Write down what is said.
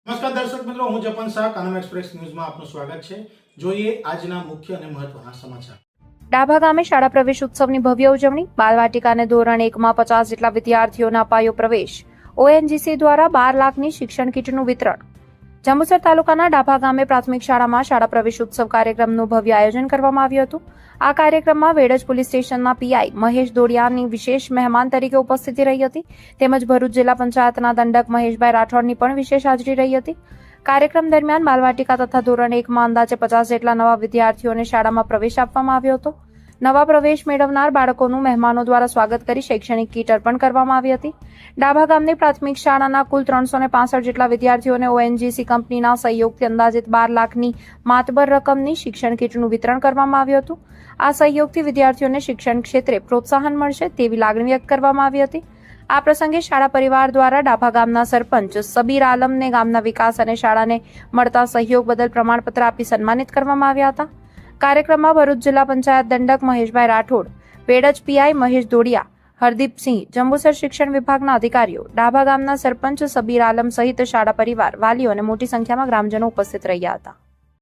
નમસ્કાર દર્શક મિત્રો, હું જપન શાહ, કાનમ એક્સપ્રેસ ન્યૂઝમાં આપનું સ્વાગત છે। જોઈએ આજના મુખ્ય અને મહત્વના સમાચાર। ડાભા ગામે શાળા પ્રવેશ ઉત્સવની ભવ્ય ઉજવણી। બાલવાટિકા અને ધોરણ 1માં 50 જેટલા વિદ્યાર્થીઓને અપાયો પ્રવેશ। ઓએનજીસી દ્વારા 12 લાખની શિક્ષણ કીટનું વિતરણ। જંબુસર તાલુકાના ડાભા ગામે પ્રાથમિક શાળામાં શાળા પ્રવેશ ઉત્સવ કાર્યક્રમનું ભવ્ય આયોજન કરવામાં આવ્યું હતું। આ કાર્યક્રમમાં વેડજ પોલીસ સ્ટેશનના પીઆઈ મહેશ દોડિયાની વિશેષ મહેમાન તરીકે ઉપસ્થિતિ રહી હતી, તેમજ ભરૂચ જિલ્લા પંચાયતના દંડક મહેશભાઈ રાઠોડની પણ વિશેષ હાજરી રહી હતી। કાર્યક્રમ દરમિયાન બાલવાટિકા તથા ધોરણ 1માં અંદાજે 50 જેટલા નવા વિદ્યાર્થીઓને શાળામાં પ્રવેશ આપવામાં આવ્યો હતો। નવા પ્રવેશ મેળવનાર બાળકોનું મહેમાનો દ્વારા સ્વાગત કરી શૈક્ષણિક કીટ અર્પણ કરવામાં આવી હતી। ડાભા ગામની પ્રાથમિક શાળાના કુલ 365 જેટલા વિદ્યાર્થીઓને ઓએનજીસી કંપનીના સહયોગથી અંદાજિત 12 લાખની માતબર રકમની શિક્ષણ કીટનું વિતરણ કરવામાં આવ્યું હતું। આ સહયોગથી વિદ્યાર્થીઓને શિક્ષણ ક્ષેત્રે પ્રોત્સાહન મળશે તેવી લાગણી વ્યક્ત કરવામાં આવી હતી। આ પ્રસંગે શાળા પરિવાર દ્વારા ડાભા ગામના સરપંચ સબીર આલમને ગામના વિકાસ અને શાળાને મળતા સહયોગ બદલ પ્રમાણપત્ર આપી સન્માનિત કરવામાં આવ્યા હતા। કાર્યક્રમમાં ભરૂચ જિલ્લા પંચાયત દંડક મહેશભાઈ રાઠોડ, વેડજ પીઆઈ મહેશ દોડિયા, હરદીપસિંહ, જંબુસર શિક્ષણ વિભાગના અધિકારીઓ, ડાભા ગામના સરપંચ સબીર આલમ સહિત શાળા પરિવાર, વાલીઓ અને મોટી સંખ્યામાં ગ્રામજનો ઉપસ્થિત રહ્યા હતા।